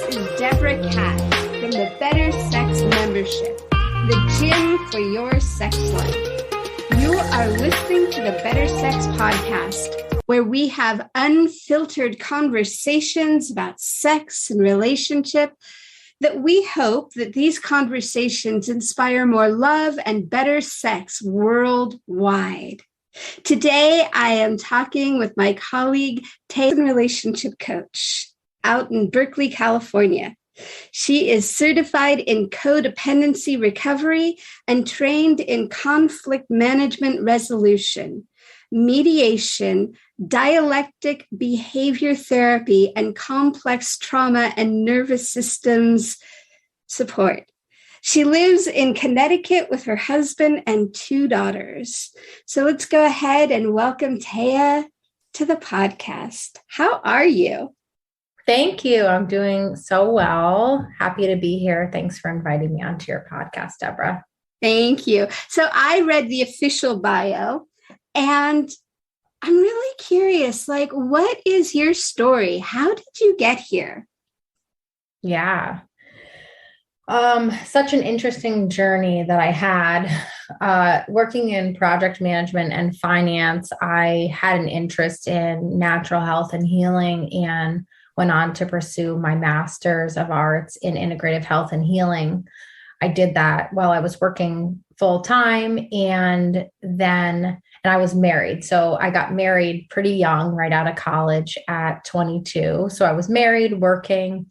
is Deborah Cat from the Better Sex Membership, the gym for your sex life. You are listening to the Better Sex Podcast, where we have unfiltered conversations about sex and relationship that we hope that these conversations inspire more love and better sex worldwide. Today, I am talking with my colleague, Thea, relationship coach out in Berkeley, California. She is certified in codependency recovery and trained in conflict management resolution, mediation, dialectic behavior therapy, and complex trauma and nervous systems support. She lives in Connecticut with her husband and 2 daughters. So let's go ahead and welcome Thea to the podcast. How are you? Thank you. I'm doing so well. Happy to be here. Thanks for inviting me onto your podcast, Deborah. Thank you. So I read the official bio and I'm really curious, what is your story? How did you get here? Yeah. Such an interesting journey that I had. Working in project management and finance, I had an interest in natural health and healing and went on to pursue my master's of arts in integrative health and healing. I did that while I was working full time and I was married. So I got married pretty young, right out of college at 22. So I was married, working,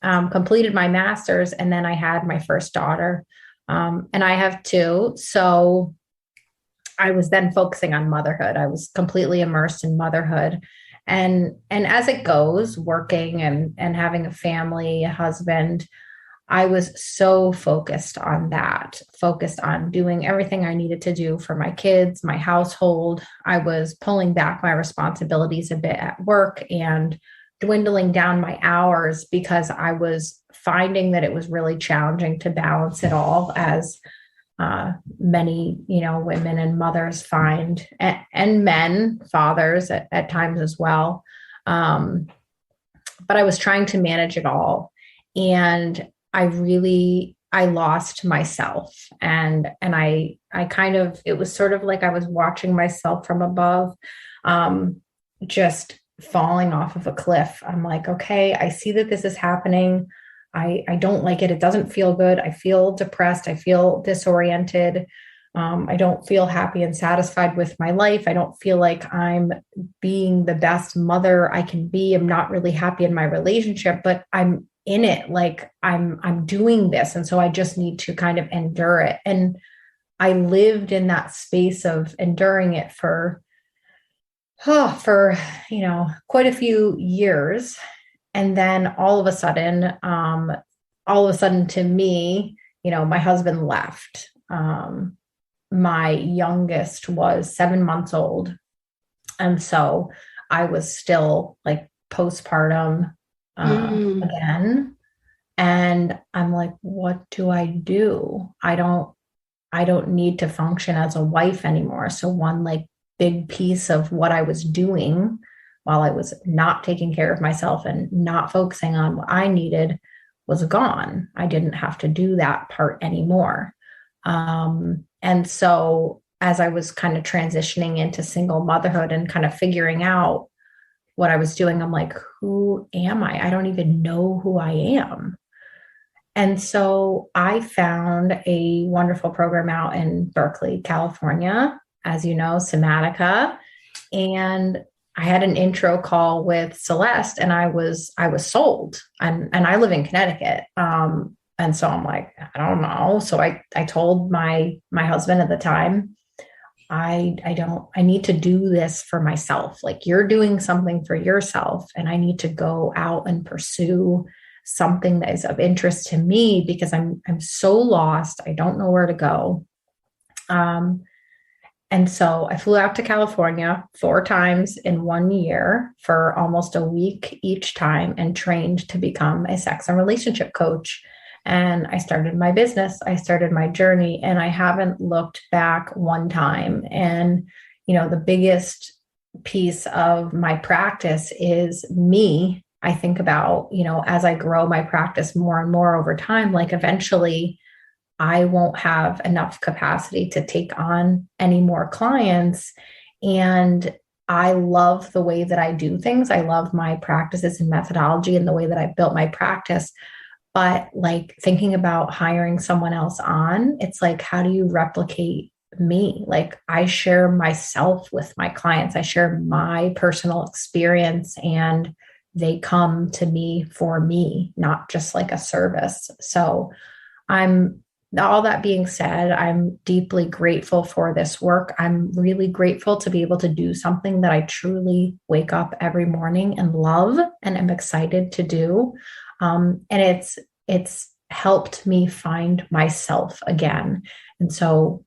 completed my master's, and then I had my first daughter. And I have 2. So I was then focusing on motherhood. I was completely immersed in motherhood. And as it goes, working and having a family, a husband, I was so focused on that, focused on doing everything I needed to do for my kids, my household. I was pulling back my responsibilities a bit at work and dwindling down my hours because I was finding that it was really challenging to balance it all, as many, women and mothers find, and men, fathers at times as well. But I was trying to manage it all. And I lost myself. And I kind of, it was sort of like I was watching myself from above, just falling off of a cliff. I'm like, okay, I see that this is happening. I don't like it. It doesn't feel good. I feel depressed. I feel disoriented. I don't feel happy and satisfied with my life. I don't feel like I'm being the best mother I can be. I'm not really happy in my relationship, but I'm in it. Like I'm doing this. And so I just need to kind of endure it. And I lived in that space of enduring it for quite a few years. And then all of a sudden to me, my husband left. My youngest was 7 months old. And so I was still like postpartum again. And I'm like, what do I do? I don't need to function as a wife anymore. So one big piece of what I was doing while I was not taking care of myself and not focusing on what I needed was gone. I didn't have to do that part anymore. And so as I was kind of transitioning into single motherhood and kind of figuring out what I was doing, I'm like, who am I? I don't even know who I am. And so I found a wonderful program out in Berkeley, California, as you know, Somatica. And I had an intro call with Celeste and I was sold, and I live in Connecticut. And so I'm like, I don't know. So I told my husband at the time, I need to do this for myself. Like, you're doing something for yourself and I need to go out and pursue something that is of interest to me because I'm so lost. I don't know where to go. And so I flew out to California 4 times in 1 year for almost a week each time and trained to become a sex and relationship coach. And I started my business. I started my journey and I haven't looked back one time. And, the biggest piece of my practice is me. I think about, as I grow my practice more and more over time, like eventually I won't have enough capacity to take on any more clients. And I love the way that I do things. I love my practices and methodology and the way that I built my practice. But like thinking about hiring someone else on, it's like, how do you replicate me? Like I share myself with my clients. I share my personal experience and they come to me for me, not just like a service. So all that being said, I'm deeply grateful for this work. I'm really grateful to be able to do something that I truly wake up every morning and love and am excited to do. And it's helped me find myself again. And so,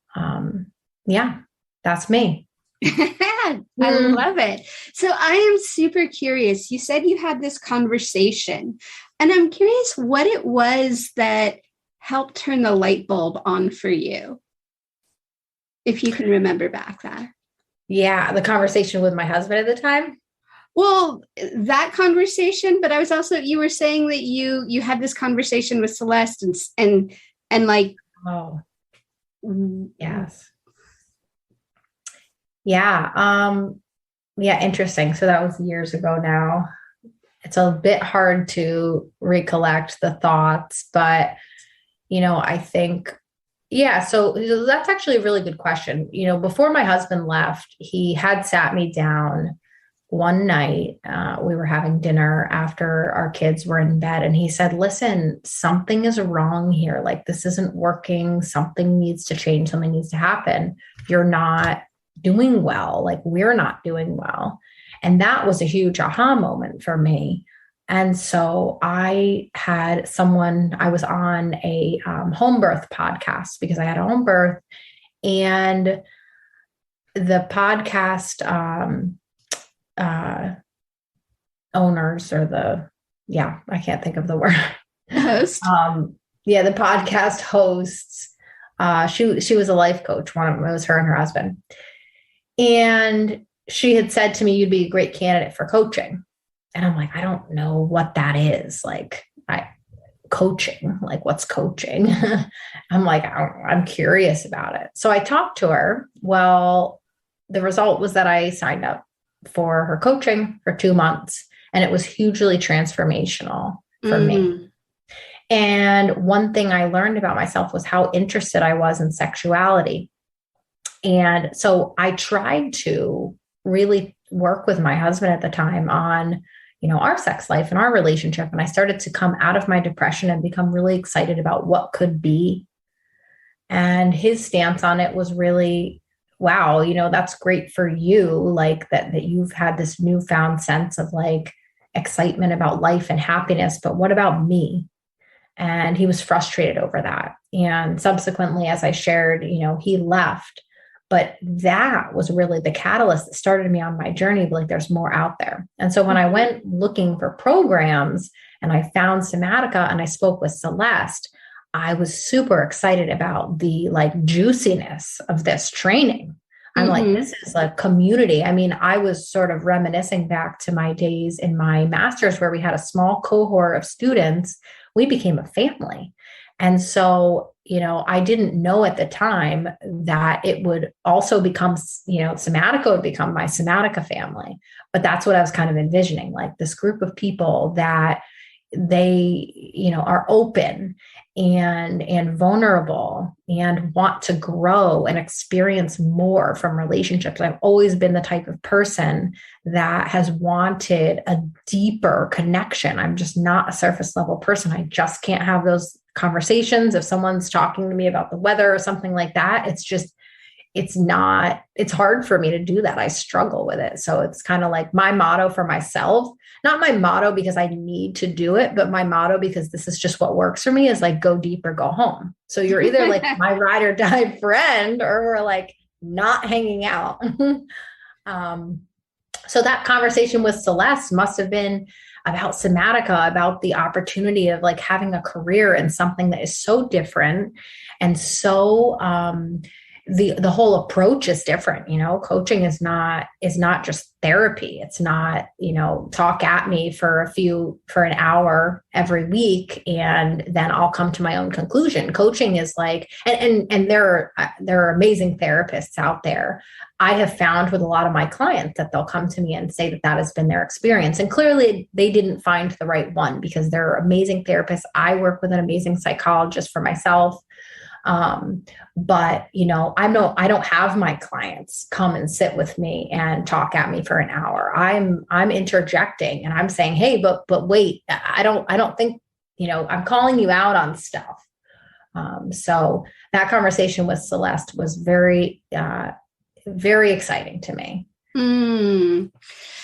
yeah, that's me. I love it. So I am super curious. You said you had this conversation, and I'm curious what it was that helped turn the light bulb on for you, if you can remember back that. Yeah, the conversation with my husband at the time. Well, that conversation, but I was also, you were saying that you had this conversation with Celeste and like, oh, yes. Yeah. Yeah. Interesting. So that was years ago now. It's a bit hard to recollect the thoughts, but, I think, yeah. So that's actually a really good question. Before my husband left, he had sat me down one night. We were having dinner after our kids were in bed. And he said, listen, something is wrong here. Like this isn't working. Something needs to change. Something needs to happen. You're not doing well. Like we're not doing well. And that was a huge aha moment for me. And so I was on a home birth podcast because I had a home birth, and the podcast owners I can't think of the word. Host. The podcast hosts, she was a life coach. One of them, it was her and her husband. And she had said to me, you'd be a great candidate for coaching. And I'm like, I don't know what that is. Like coaching, like what's coaching? I'm like, I'm curious about it. So I talked to her. Well, the result was that I signed up for her coaching for 2 months, and it was hugely transformational for me. And one thing I learned about myself was how interested I was in sexuality. And so I tried to really work with my husband at the time on, our sex life and our relationship. And I started to come out of my depression and become really excited about what could be. And his stance on it was really, wow, that's great for you. Like that you've had this newfound sense of like excitement about life and happiness, but what about me? And he was frustrated over that. And subsequently, as I shared, he left. But that was really the catalyst that started me on my journey. Like there's more out there. And so when I went looking for programs and I found Somatica and I spoke with Celeste, I was super excited about the like juiciness of this training. I'm like, this is a community. I mean, I was sort of reminiscing back to my days in my master's where we had a small cohort of students. We became a family. And so, I didn't know at the time that it would also become, Somatica would become my Somatica family. But that's what I was kind of envisioning, like this group of people that they, are open and vulnerable and want to grow and experience more from relationships. I've always been the type of person that has wanted a deeper connection. I'm just not a surface level person. I just can't have those conversations. If someone's talking to me about the weather or something like that, it's hard for me to do that. I struggle with it. So it's kind of like my motto for myself, not my motto because I need to do it, but my motto because this is just what works for me is like, go deep or go home. So you're either like my ride or die friend, or we're like not hanging out. So that conversation with Celeste must have been about Somatica, about the opportunity of like having a career in something that is so different and so the whole approach is different. Coaching is not just therapy. It's not, talk at me for an hour every week and then I'll come to my own conclusion. Coaching is like, and there are amazing therapists out there. I have found with a lot of my clients that they'll come to me and say that has been their experience. And clearly they didn't find the right one, because there are amazing therapists. I work with an amazing psychologist for myself. But I don't have my clients come and sit with me and talk at me for an hour. I'm interjecting and I'm saying, hey, but wait, I don't think, I'm calling you out on stuff. So that conversation with Celeste was very, very exciting to me.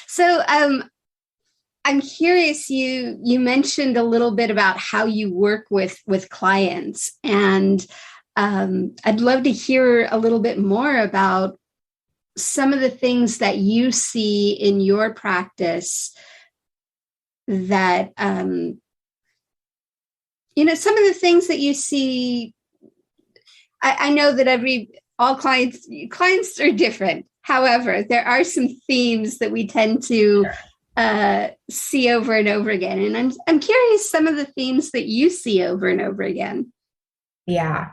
So, I'm curious, you mentioned a little bit about how you work with clients, and I'd love to hear a little bit more about some of the things that you see in your practice that, some of the things that you see. I know that all clients are different. However, there are some themes that we tend to see over and over again. And I'm curious some of the themes that you see over and over again. Yeah.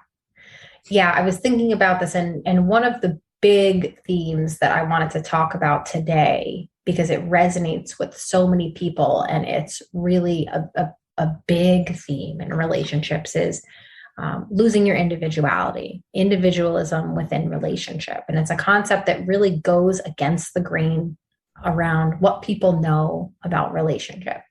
I was thinking about this, and one of the big themes that I wanted to talk about today, because it resonates with so many people and it's really a big theme in relationships, is losing your individualism within relationship. And it's a concept that really goes against the grain around what people know about relationship.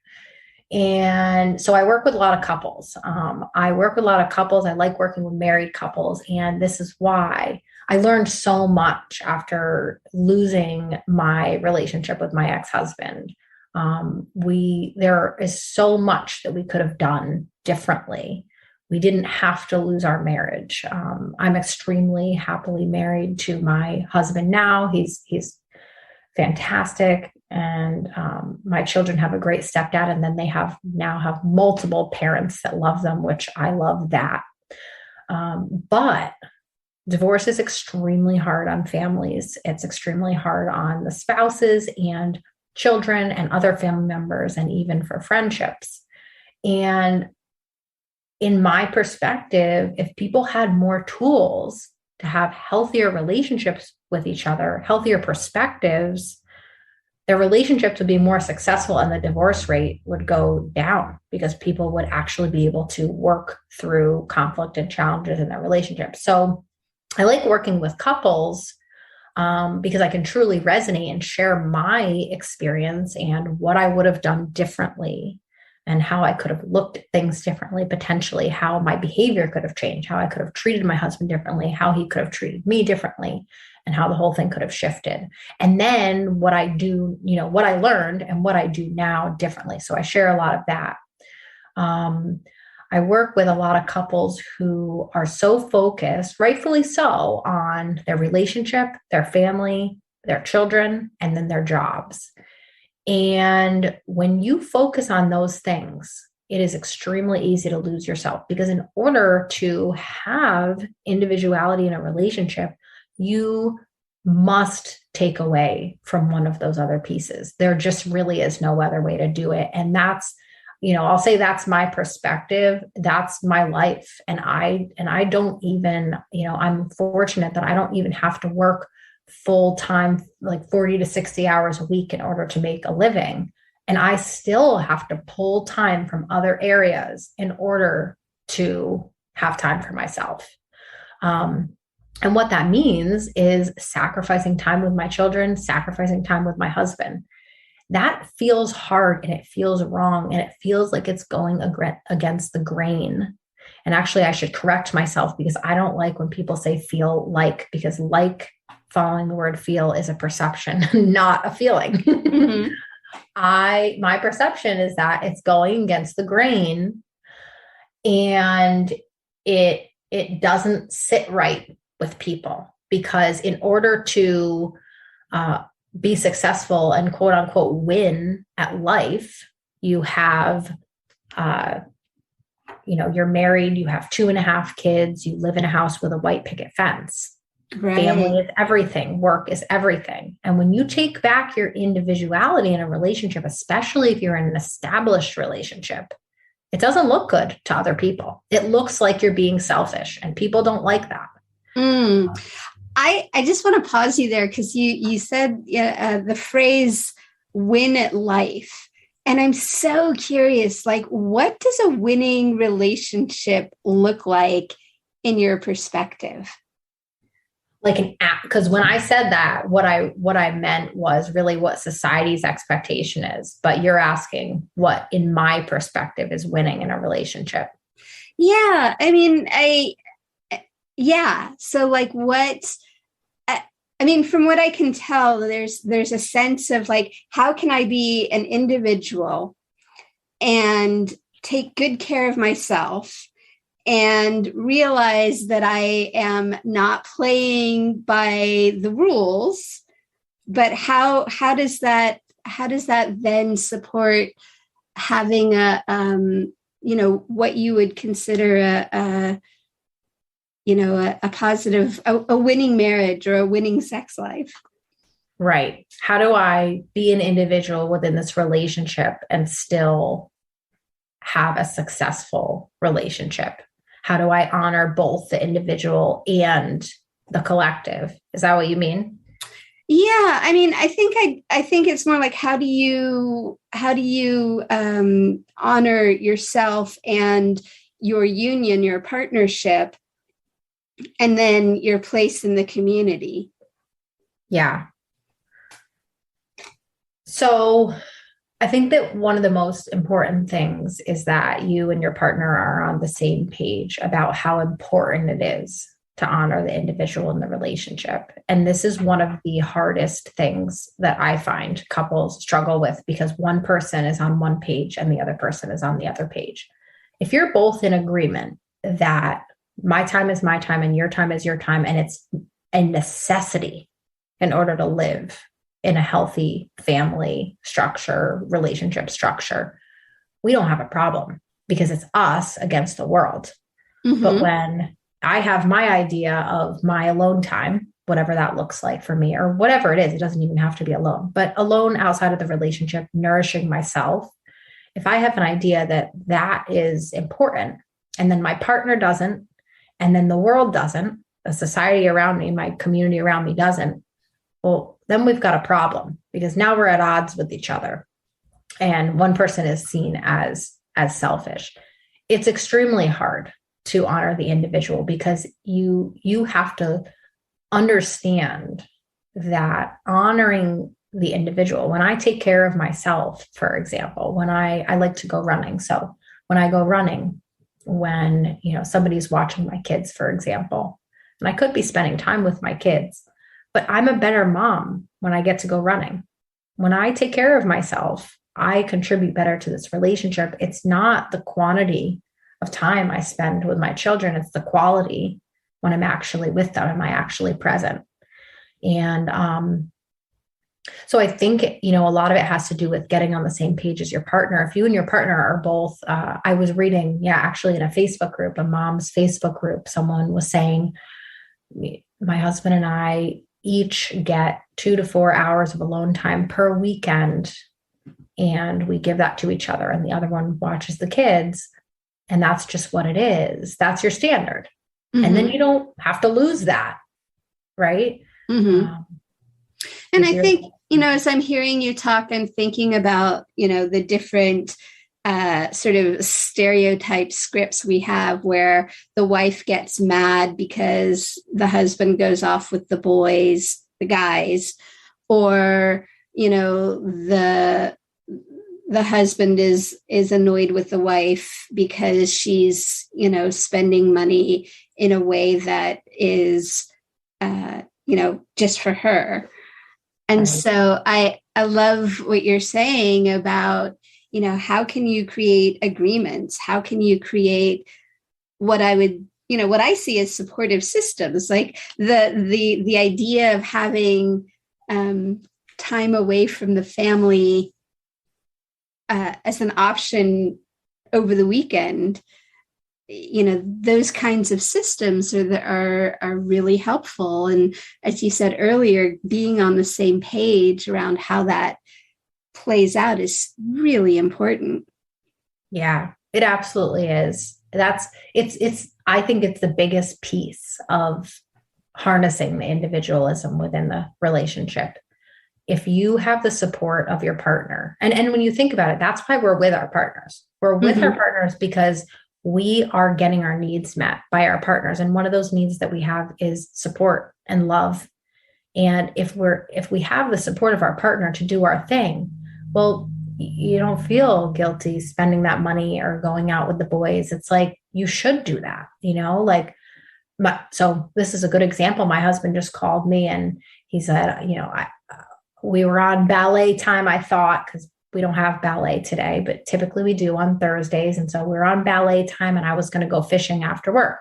And so I work with a lot of couples. I like working with married couples. And this is why I learned so much after losing my relationship with my ex-husband. There is so much that we could have done differently. We didn't have to lose our marriage. I'm extremely happily married to my husband now. He's fantastic. And my children have a great stepdad, and then they now have multiple parents that love them, which I love that. But divorce is extremely hard on families. It's extremely hard on the spouses and children and other family members, and even for friendships. And in my perspective, if people had more tools to have healthier relationships with each other, healthier perspectives, their relationships would be more successful and the divorce rate would go down, because people would actually be able to work through conflict and challenges in their relationship. So I like working with couples because I can truly resonate and share my experience and what I would have done differently, and how I could have looked at things differently, potentially how my behavior could have changed, how I could have treated my husband differently, how he could have treated me differently, and how the whole thing could have shifted. And then what I do, what I learned and what I do now differently. So I share a lot of that. I work with a lot of couples who are so focused, rightfully so, on their relationship, their family, their children, and then their jobs. And when you focus on those things, it is extremely easy to lose yourself, because in order to have individuality in a relationship, you must take away from one of those other pieces. There just really is no other way to do it. And that's, I'll say that's my perspective. That's my life. And I don't even, I'm fortunate that I don't even have to work full time, like 40 to 60 hours a week in order to make a living. And I still have to pull time from other areas in order to have time for myself. And what that means is sacrificing time with my children, sacrificing time with my husband. That feels hard and it feels wrong and it feels like it's going against the grain. And actually, I should correct myself, because I don't like when people say feel like, because like, following the word feel, is a perception, not a feeling. Mm-hmm. My perception is that it's going against the grain, and it doesn't sit right with people, because in order to be successful and quote unquote win at life, you have, you're married, you have 2.5 kids, you live in a house with a white picket fence. Family Right. is everything. Work is everything. And when you take back your individuality in a relationship, especially if you're in an established relationship, it doesn't look good to other people. It looks like you're being selfish, and people don't like that. Mm. I just want to pause you there because you said the phrase win at life. And I'm so curious, like, what does a winning relationship look like in your perspective? Like an app, because when I said that, what I meant was really what society's expectation is. But you're asking what, in my perspective, is winning in a relationship. Yeah. I mean, yeah. So like I mean, from what I can tell, there's a sense of like, how can I be an individual and take good care of myself and realize that I am not playing by the rules, but how does that then support having a what you would consider a positive, a winning marriage or a winning sex life? Right. How do I be an individual within this relationship and still have a successful relationship? How do I honor both the individual and the collective? Is that what you mean? Yeah, I mean, I think it's more like how do you honor yourself and your union, your partnership, and then your place in the community. Yeah. So I think that one of the most important things is that you and your partner are on the same page about how important it is to honor the individual in the relationship. And this is one of the hardest things that I find couples struggle with, because one person is on one page and the other person is on the other page. If you're both in agreement that my time is my time and your time is your time, and it's a necessity in order to live in a healthy family structure, relationship structure, we don't have a problem, because it's us against the world. Mm-hmm. But when I have my idea of my alone time, whatever that looks like for me, or whatever it is, it doesn't even have to be alone, but alone outside of the relationship, nourishing myself. If I have an idea that that is important, and then my partner doesn't, and then the world doesn't, the society around me, my community around me doesn't, well, then we've got a problem, because now we're at odds with each other. And one person is seen as selfish. It's extremely hard to honor the individual, because you have to understand that honoring the individual, when I take care of myself, for example, when I like to go running. So when I go running, when, somebody's watching my kids, for example, and I could be spending time with my kids, but I'm a better mom when I get to go running. When I take care of myself, I contribute better to this relationship. It's not the quantity of time I spend with my children, it's the quality when I'm actually with them. Am I actually present? And so I think, a lot of it has to do with getting on the same page as your partner. If you and your partner are both, I was reading, actually in a Facebook group, a mom's Facebook group, someone was saying, my husband and I each get 2 to 4 hours of alone time per weekend, and we give that to each other, and the other one watches the kids, and that's just what it is. That's your standard. Mm-hmm. And then you don't have to lose that, right? Mm-hmm. And I think, as I'm hearing you talk, I'm thinking about, the different sort of stereotype scripts we have, where the wife gets mad because the husband goes off with the boys, the guys, or, the husband is annoyed with the wife because she's, spending money in a way that is, just for her. And so I love what you're saying about, how can you create agreements? How can you create what I see as supportive systems, like the idea of having time away from the family as an option over the weekend those kinds of systems are really helpful. And as you said earlier, being on the same page around how that plays out is really important. Yeah, it absolutely is. I think it's the biggest piece of harnessing the individualism within the relationship. If you have the support of your partner, and when you think about it, that's why we're with our partners. We're with our partners because we are getting our needs met by our partners. And one of those needs that we have is support and love. And if we have the support of our partner to do our thing, well, you don't feel guilty spending that money or going out with the boys. It's like, you should do that, so this is a good example. My husband just called me and he said, we were on ballet time, I thought, because we don't have ballet today, but typically we do on Thursdays. And so we were on ballet time and I was going to go fishing after work.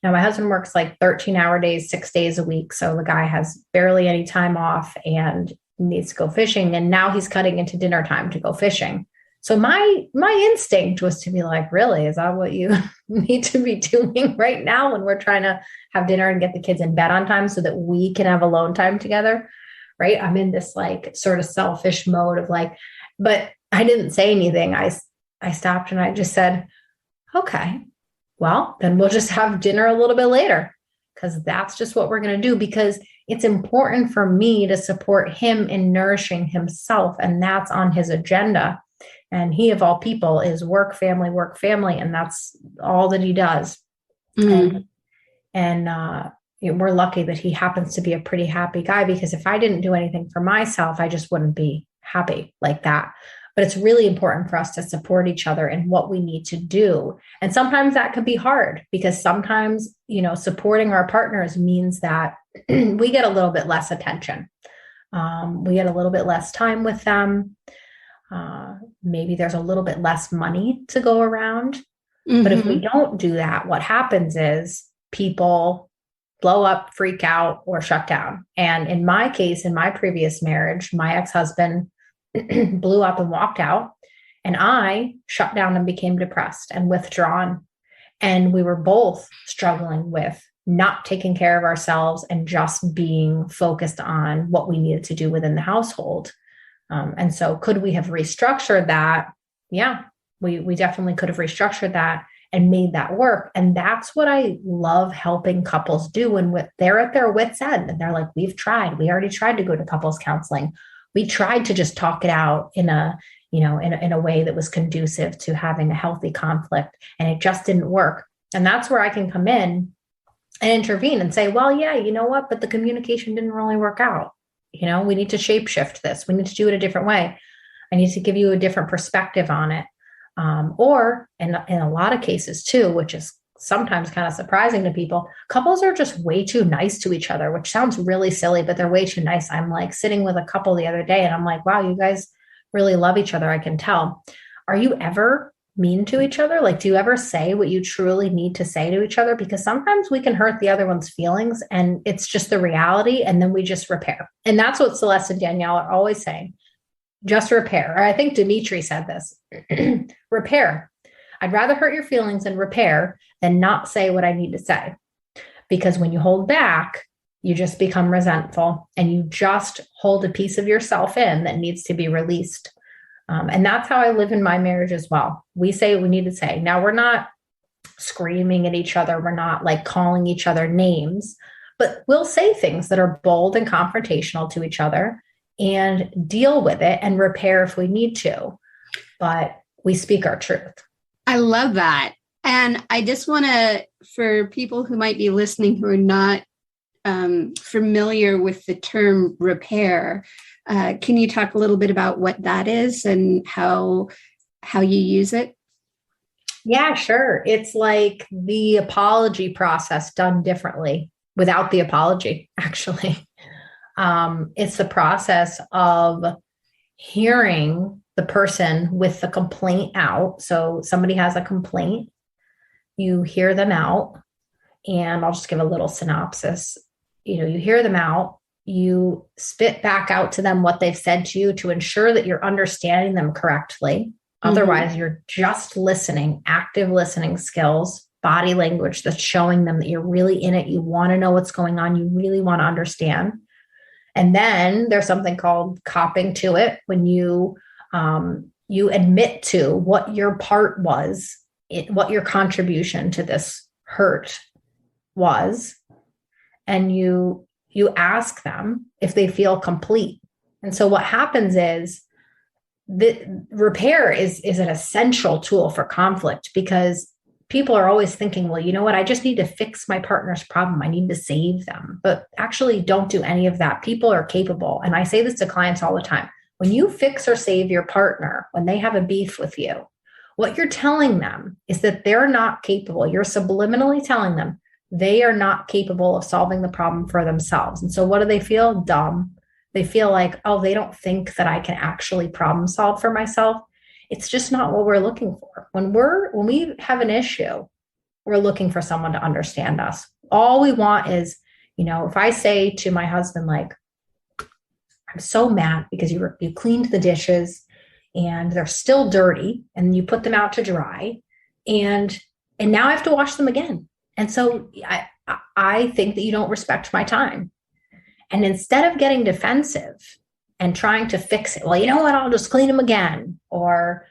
Now, my husband works like 13-hour days, 6 days a week. So the guy has barely any time off and needs to go fishing. And now he's cutting into dinner time to go fishing. So my instinct was to be like, really, is that what you need to be doing right now when we're trying to have dinner and get the kids in bed on time so that we can have alone time together? Right. I'm in this like sort of selfish mode of like, but I didn't say anything. I stopped and I just said, okay, well, then we'll just have dinner a little bit later, because that's just what we're going to do, because it's important for me to support him in nourishing himself. And that's on his agenda. And he, of all people, is work, family, and that's all that he does. And we're lucky that he happens to be a pretty happy guy, because if I didn't do anything for myself, I just wouldn't be happy like that. But it's really important for us to support each other in what we need to do. And sometimes that could be hard, because sometimes, supporting our partners means that we get a little bit less attention. We get a little bit less time with them. Maybe there's a little bit less money to go around. But if we don't do that, what happens is people blow up, freak out, or shut down. And in my case, in my previous marriage, my ex-husband blew up and walked out, and I shut down and became depressed and withdrawn. And we were both struggling with not taking care of ourselves and just being focused on what we needed to do within the household. And so could we have restructured that? Yeah, we definitely could have restructured that and made that work. And that's what I love helping couples do. And they're at their wits' end and they're like, we already tried to go to couples counseling. We tried to just talk it out in a way that was conducive to having a healthy conflict, and it just didn't work. And that's where I can come in and intervene and say, well, yeah, you know what? But the communication didn't really work out. We need to shapeshift this. We need to do it a different way. I need to give you a different perspective on it. Or in a lot of cases too, which is sometimes kind of surprising to people, couples are just way too nice to each other, which sounds really silly, but they're way too nice. I'm like sitting with a couple the other day and I'm like, wow, you guys really love each other. I can tell. Are you ever mean to each other? Like, do you ever say what you truly need to say to each other? Because sometimes we can hurt the other one's feelings and it's just the reality. And then we just repair. And that's what Celeste and Danielle are always saying. Just repair. Or I think Dimitri said this, repair. I'd rather hurt your feelings and repair than not say what I need to say. Because when you hold back, you just become resentful and you just hold a piece of yourself in that needs to be released. And that's how I live in my marriage as well. We say what we need to say. Now, we're not screaming at each other. We're not like calling each other names, but we'll say things that are bold and confrontational to each other and deal with it and repair if we need to. But we speak our truth. I love that. And I just want to, for people who might be listening who are not familiar with the term repair, can you talk a little bit about what that is and how you use it? Yeah, sure. It's like the apology process done differently without the apology, actually. It's the process of hearing the person with the complaint out. So somebody has a complaint, you hear them out, and I'll just give a little synopsis. You hear them out, you spit back out to them what they've said to you to ensure that you're understanding them correctly. Otherwise, you're just listening, active listening skills. body language that's showing them that you're really in it. You want to know what's going on. You really want to understand. And then there's something called copping to it, when you admit to what your part was, what your contribution to this hurt was, and you ask them if they feel complete. And so what happens is the repair is an essential tool for conflict, because people are always thinking, well, you know what? I just need to fix my partner's problem. I need to save them. But actually, don't do any of that. People are capable. And I say this to clients all the time. When you fix or save your partner, when they have a beef with you, what you're telling them is that they're not capable. You're subliminally telling them they are not capable of solving the problem for themselves. And so what do they feel? Dumb. They feel like, oh, they don't think that I can actually problem solve for myself. It's just not what we're looking for. When we have an issue, we're looking for someone to understand us. All we want is, if I say to my husband, like, I'm so mad because you cleaned the dishes and they're still dirty, and you put them out to dry, and now I have to wash them again. And so I think that you don't respect my time. And instead of getting defensive and trying to fix it, well, you know what, I'll just clean them again, or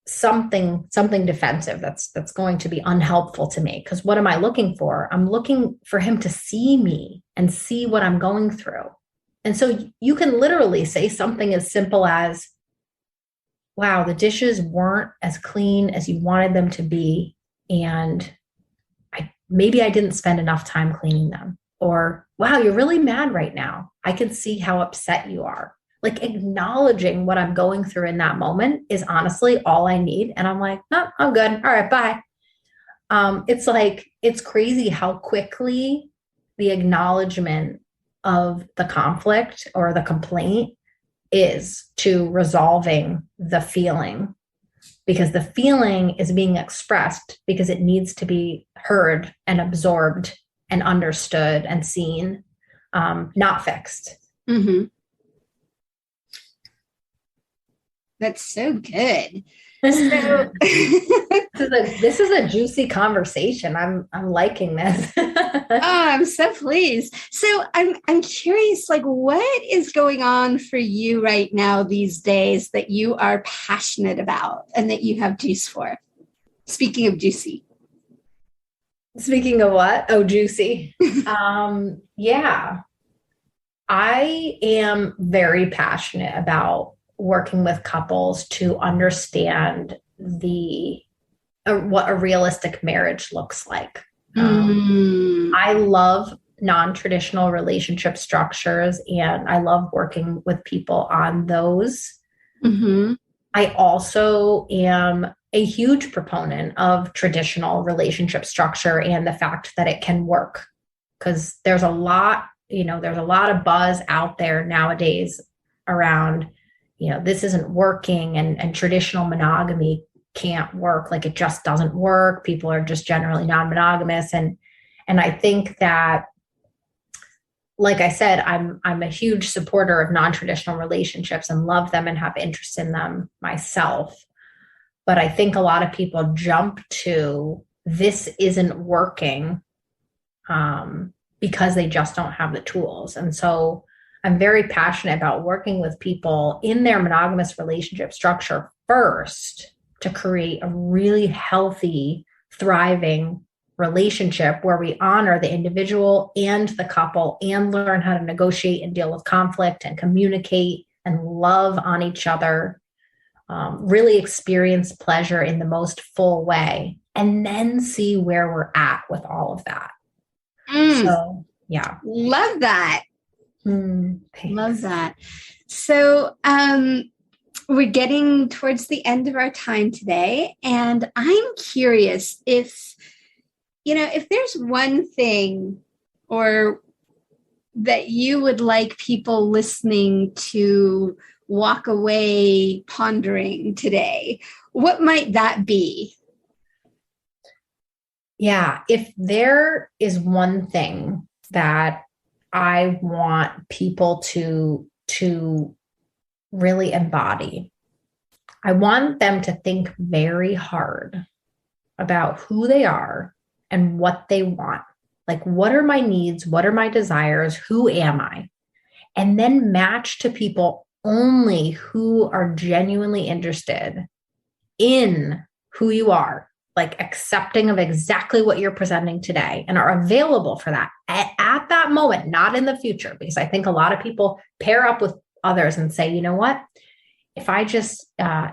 something defensive that's going to be unhelpful to me. Because what am I looking for? I'm looking for him to see me and see what I'm going through. And so you can literally say something as simple as, wow, the dishes weren't as clean as you wanted them to be, and maybe I didn't spend enough time cleaning them. Or, wow, you're really mad right now. I can see how upset you are. Like, acknowledging what I'm going through in that moment is honestly all I need. And I'm like, no, I'm good. All right, bye. It's crazy how quickly the acknowledgement of the conflict or the complaint is to resolving the feeling, because the feeling is being expressed because it needs to be heard and absorbed and understood and seen, not fixed. Mm-hmm. That's so good. So this is a juicy conversation. I'm liking this. Oh, I'm so pleased. So I'm curious, like, what is going on for you right now these days that you are passionate about and that you have juice for? Speaking of juicy. Speaking of what? Oh, juicy. Yeah. I am very passionate about working with couples to understand what a realistic marriage looks like. I love non-traditional relationship structures, and I love working with people on those. Mm-hmm. I also am a huge proponent of traditional relationship structure and the fact that it can work, because there's a lot of buzz out there nowadays around, this isn't working, and traditional monogamy can't work. Like, it just doesn't work. People are just generally non-monogamous. And I think that, like I said, I'm a huge supporter of non-traditional relationships and love them and have interest in them myself. But I think a lot of people jump to this isn't working because they just don't have the tools. And so I'm very passionate about working with people in their monogamous relationship structure first to create a really healthy, thriving relationship where we honor the individual and the couple and learn how to negotiate and deal with conflict and communicate and love on each other, really experience pleasure in the most full way, and then see where we're at with all of that. So, yeah. Love that. Love that. So, we're getting towards the end of our time today, and I'm curious if there's one thing or that you would like people listening to walk away pondering today, what might that be? Yeah, if there is one thing that I want people to really embody, I want them to think very hard about who they are and what they want. Like, what are my needs? What are my desires? Who am I? And then match to people only who are genuinely interested in who you are, like accepting of exactly what you're presenting today and are available for that at that moment, not in the future. Because I think a lot of people pair up with others and say, you know what? If I just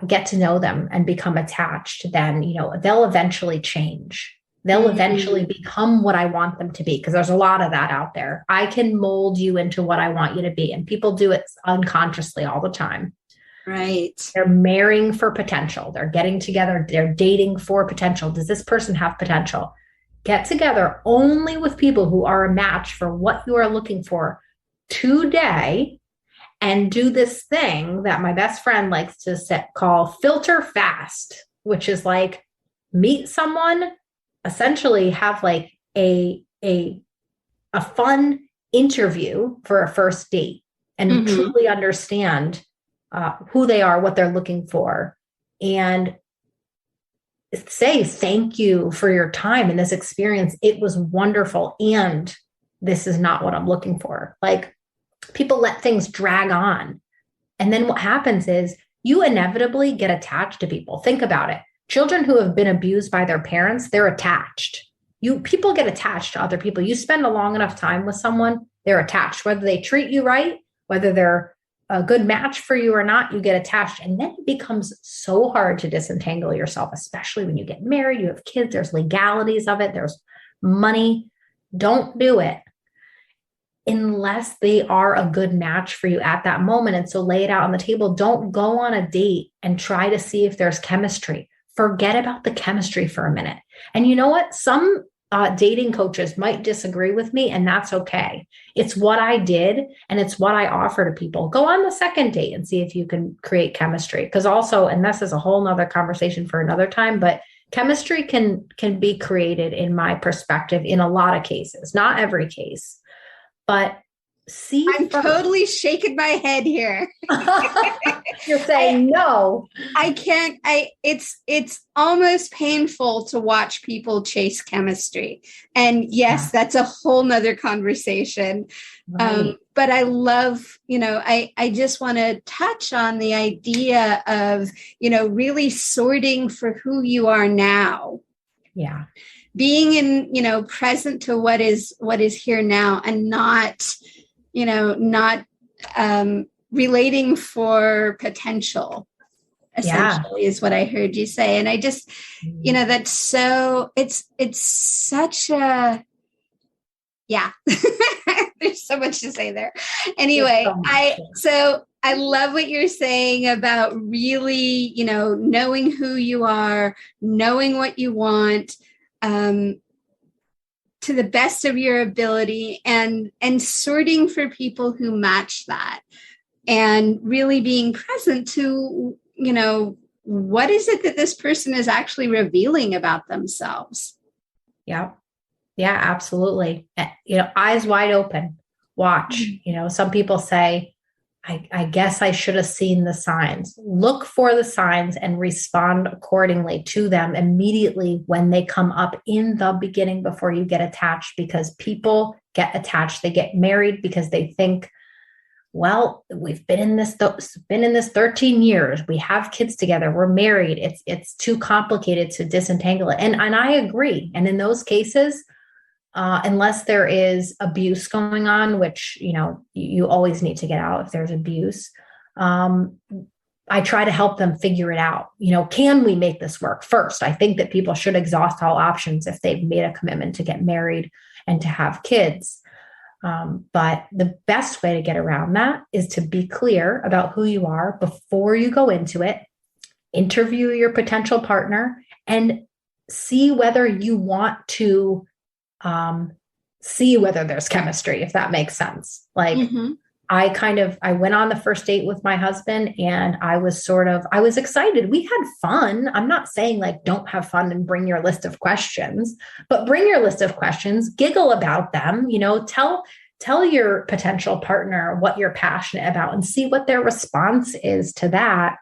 get to know them and become attached, then, they'll eventually change. They'll eventually become what I want them to be, because there's a lot of that out there. I can mold you into what I want you to be. And people do it unconsciously all the time. Right. They're marrying for potential. They're getting together. They're dating for potential. Does this person have potential? Get together only with people who are a match for what you are looking for today, and do this thing that my best friend likes to call filter fast, which is like meet someone, essentially have like a fun interview for a first date, and truly understand who they are, what they're looking for, and say thank you for your time in this experience. It was wonderful, and this is not what I'm looking for. Like, people let things drag on, and then what happens is you inevitably get attached to people. Think about it. Children who have been abused by their parents, they're attached. People get attached to other people. You spend a long enough time with someone, they're attached. Whether they treat you right, whether they're a good match for you or not, you get attached. And then it becomes so hard to disentangle yourself, especially when you get married, you have kids, there's legalities of it, there's money. Don't do it unless they are a good match for you at that moment. And so lay it out on the table. Don't go on a date and try to see if there's chemistry. Forget about the chemistry for a minute. And you know what? Some dating coaches might disagree with me, and that's okay. It's what I did, and it's what I offer to people. Go on the second date and see if you can create chemistry. Because also, and this is a whole nother conversation for another time, but chemistry can be created, in my perspective, in a lot of cases, not every case. But I'm totally shaking my head here. You're saying no. I can't. It's almost painful to watch people chase chemistry. And yes, that's a whole nother conversation. Right. But I love, I just want to touch on the idea of, really sorting for who you are now. Yeah. Being in, present to what is here now, and not relating for potential, essentially, is what I heard you say. And I just, that's so, it's such a, there's so much to say there. Anyway, I love what you're saying about really, knowing who you are, knowing what you want, to the best of your ability, and sorting for people who match that, and really being present to, what is it that this person is actually revealing about themselves? Yeah. Yeah, absolutely. Eyes wide open, watch. Some people say, I guess I should have seen the signs. Look for the signs and respond accordingly to them immediately when they come up in the beginning, before you get attached, because people get attached. They get married because they think, well, we've been in this 13 years. We have kids together. We're married. It's too complicated to disentangle it. And I agree. And in those cases, unless there is abuse going on, which, you always need to get out if there's abuse. I try to help them figure it out. Can we make this work first? I think that people should exhaust all options if they've made a commitment to get married and to have kids. But the best way to get around that is to be clear about who you are before you go into it. Interview your potential partner and see whether you want to see whether there's chemistry, if that makes sense. Like, I went on the first date with my husband, and I was excited. We had fun. I'm not saying like, don't have fun and bring your list of questions, but bring your list of questions, giggle about them, tell your potential partner what you're passionate about and see what their response is to that.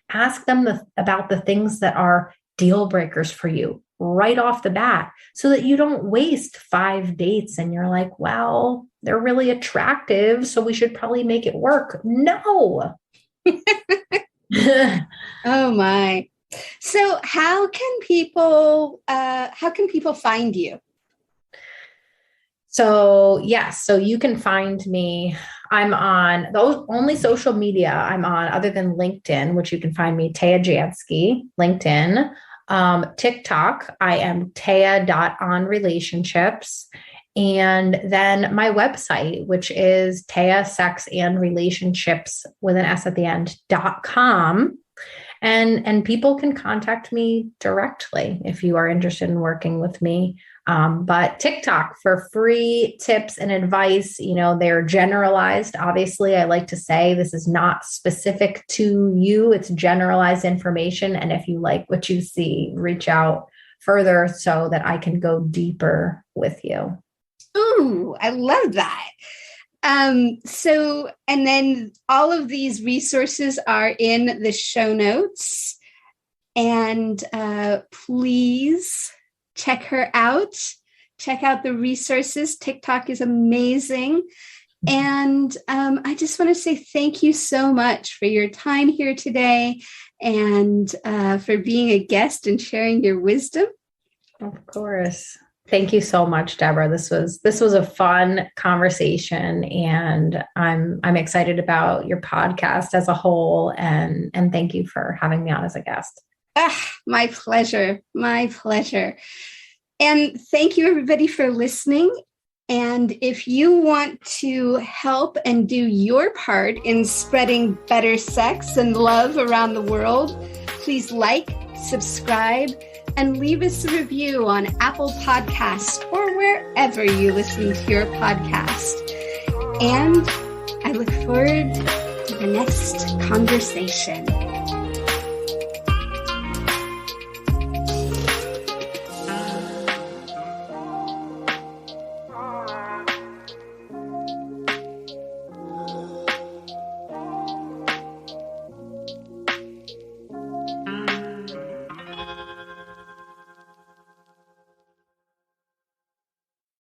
Ask them about the things that are deal breakers for you. right off the bat so that you don't waste 5 dates and you're like, well, they're really attractive, so we should probably make it work. No. Oh my. So how can people find you? So yes, so you can find me. I'm on the only social media I'm on other than LinkedIn, which you can find me, Thea Jansky, LinkedIn. TikTok, I am Thea.onrelationships. And then my website, which is Thea Sex and Relationships with an S at the end.com. And people can contact me directly if you are interested in working with me. But TikTok for free tips and advice, they're generalized. Obviously, I like to say this is not specific to you. It's generalized information. And if you like what you see, reach out further so that I can go deeper with you. Ooh, I love that. And then all of these resources are in the show notes. And please check her out. Check out the resources. TikTok is amazing. And I just want to say thank you so much for your time here today and for being a guest and sharing your wisdom. Of course. Thank you so much, Deborah. This was a fun conversation, and I'm excited about your podcast as a whole. And thank you for having me on as a guest. My pleasure. My pleasure. And thank you, everybody, for listening. And if you want to help and do your part in spreading better sex and love around the world, please like, subscribe, and leave us a review on Apple Podcasts or wherever you listen to your podcast. And I look forward to the next conversation.